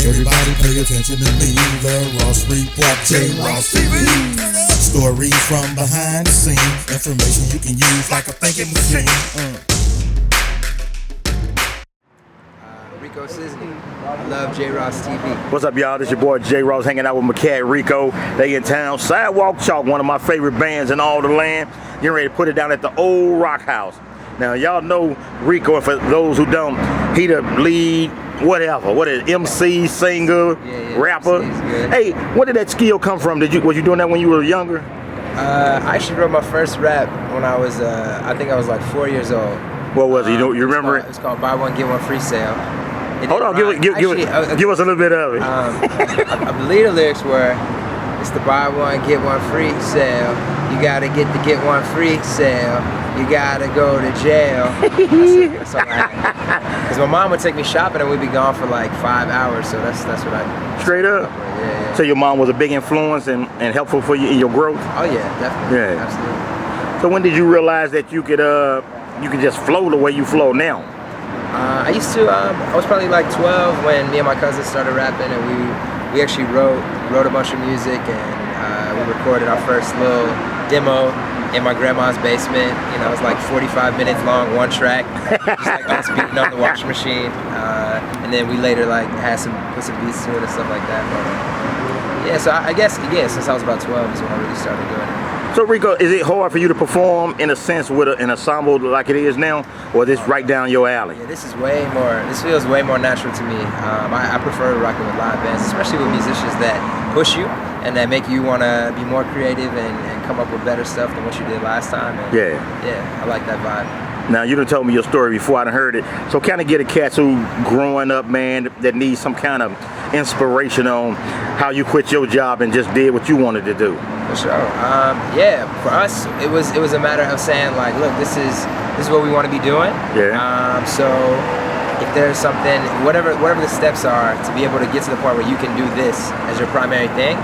Everybody pay attention to me, the Ross Report, J. Ross TV. Stories from behind the scenes, information you can use like a thinking machine. Rico Sisney. I love J. Ross TV. What's up, y'all? This your boy J. Ross hanging out with my cat Rico. They in town. Sidewalk Chalk, one of my favorite bands in all the land. Getting ready to put it down at the old Rock House. Now, y'all know Rico, and for those who don't, he the lead, whatever. What is MC, singer, rapper? Hey, where did that skill come from? Was you doing that when you were younger? I actually wrote my first rap when I was, I think I was like 4 years old. What was it? You remember it? It's called Buy One, Get One Free Sale. Hold on, give us a little bit of it. I believe the lyrics were, it's the buy one, get one free sale. You gotta get the get one free sale. You gotta go to jail. That's all I had. Because my mom would take me shopping and we'd be gone for like 5 hours, so that's what I... Straight up? Yeah. So your mom was a big influence and helpful for you in your growth? Oh yeah, definitely. Yeah. Absolutely. So when did you realize that you could just flow the way you flow now? I used to, I was probably like 12 when me and my cousins started rapping, and we actually wrote a bunch of music, and we recorded our first little demo in my grandma's basement. You know, it was like 45 minutes long, one track, just like us beating on the washing machine. And then we later like put some beats to it and stuff like that. But yeah, so I guess since I was about 12 is when I really started doing it. So Rico, is it hard for you to perform in a sense with an ensemble like it is now, or this right down your alley? Yeah, this feels way more natural to me. I prefer rocking with live bands, especially with musicians that push you and that make you want to be more creative and come up with better stuff than what you did last time. And yeah, I like that vibe. Now, you done told me your story before, I done heard it. So kind of get a cat who growing up, man, that needs some kind of inspiration on how you quit your job and just did what you wanted to do. For sure. Yeah, for us, it was a matter of saying like, look, this is what we want to be doing. Yeah. So if there's something, whatever the steps are to be able to get to the point where you can do this as your primary thing,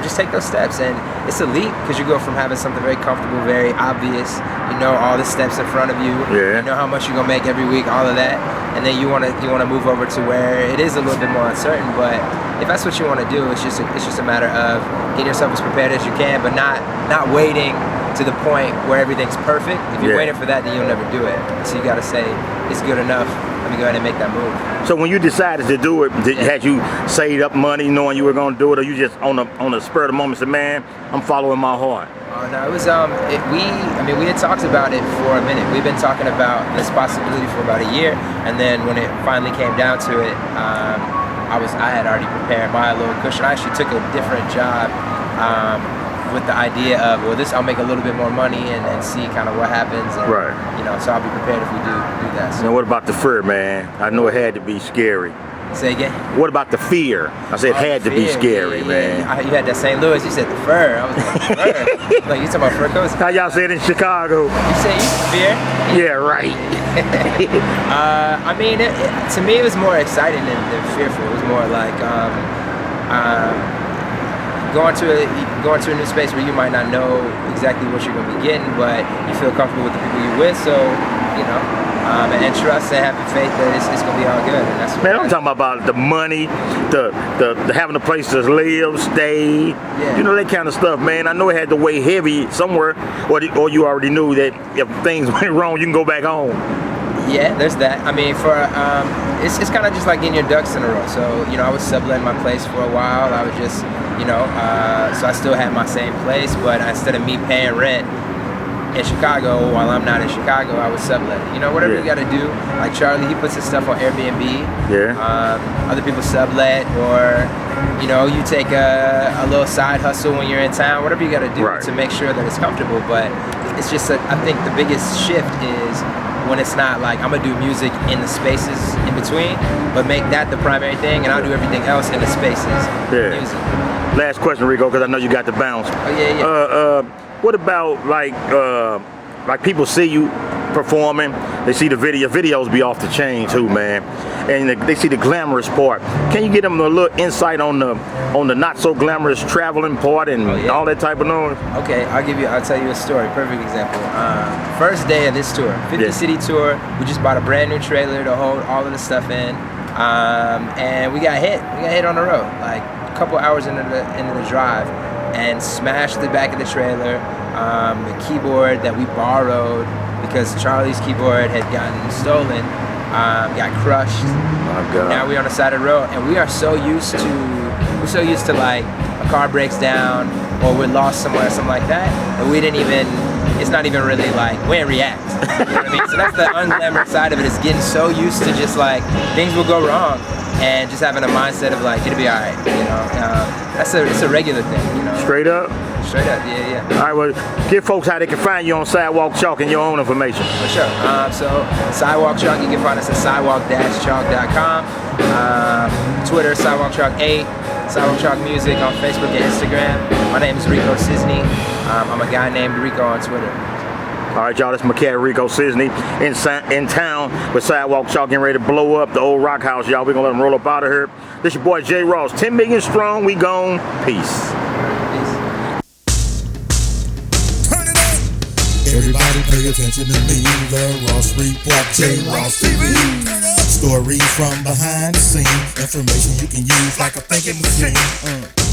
just take those steps. And it's a leap because you go from having something very comfortable, very obvious, you know all the steps in front of you, you know how much you're gonna make every week, all of that, and then you wanna move over to where it is a little bit more uncertain. But if that's what you want to do, it's just a matter of getting yourself as prepared as you can, but not waiting to the point where everything's perfect. If you're waiting for that, then you'll never do it. So you gotta say, it's good enough, let me go ahead and make that move. So when you decided to do it, had you saved up money knowing you were gonna do it, or you just on the spur of the moment said, man, I'm following my heart? No, it was, we had talked about it for a minute. We've been talking about this possibility for about a year, and then when it finally came down to it, I had already prepared my little cushion. I actually took a different job with the idea of, well, I'll make a little bit more money and see kind of what happens. And, you know, so I'll be prepared if we do that. So. Now, what about the fear, man? I know it had to be scary. Say again? What about the fear? I said it had to be scary, man. You had that St. Louis, you said the fur. I was like, the fur? Like, you talking about fur coats? How y'all say it in Chicago? You say fear? Yeah, right. I mean, to me, it was more exciting than fearful. It was more like going to a new space where you might not know exactly what you're going to be getting, but you feel comfortable with the people you're with, so, you know. And trust and having faith that it's gonna be all good. And that's man, I'm talking about the money, the having a place to live, stay, you know, that kind of stuff, man. I know it had to weigh heavy somewhere, or you already knew that if things went wrong, you can go back home. Yeah, there's that. I mean, it's kind of just like getting your ducks in a row. So, you know, I was subletting my place for a while. I was just, you know, so I still had my same place, but instead of me paying rent in Chicago, while I'm not in Chicago, I would sublet it. You know, whatever you got to do. Like Charlie, he puts his stuff on Airbnb. Other people sublet, or you know, you take a little side hustle when you're in town. Whatever you got to do to make sure that it's comfortable. But it's just that I think the biggest shift is when it's not like I'm gonna do music in the spaces in between, but make that the primary thing, and I'll do everything else in the spaces. Music. Last question, Rico, because I know you got to bounce. Oh yeah. What about like people see you performing, they see the videos be off the chain too, man, and they see the glamorous part. Can you get them a little insight on the not so glamorous traveling part and all that type of noise? Okay, I'll tell you a story. Perfect example. First day of this tour, 50 city tour. We just bought a brand new trailer to hold all of the stuff in. and we got hit. We got hit on the road, like a couple hours into the drive, and smashed the back of the trailer. The keyboard that we borrowed because Charlie's keyboard had gotten stolen got crushed. My God. Now we're on the side of the road, and we're so used to like a car breaks down or we're lost somewhere, something like that, and we didn't even. It's not even really like we didn't react. You know what I mean? So that's the unglamorous side of it. Is getting so used to just like things will go wrong, and just having a mindset of like it'll be all right. You know, it's a regular thing. You know, Straight up. Straight up, yeah. All right, well, give folks how they can find you on Sidewalk Chalk and your own information. For sure. So Sidewalk Chalk, you can find us at sidewalk-chalk.com. Twitter, Sidewalk Chalk 8. Sidewalk Chalk Music on Facebook and Instagram. My name is Rico Sisney. I'm a guy named Rico on Twitter. All right, y'all, this is my cat Rico Sisney in town with Sidewalk Chalk getting ready to blow up the old rock house, y'all. We're going to let them roll up out of here. This your boy J. Ross, 10 million strong. We gone. Peace. Everybody pay attention to me, the Ross Report, J. Ross TV. Stories from behind the scene, information you can use like a thinking machine.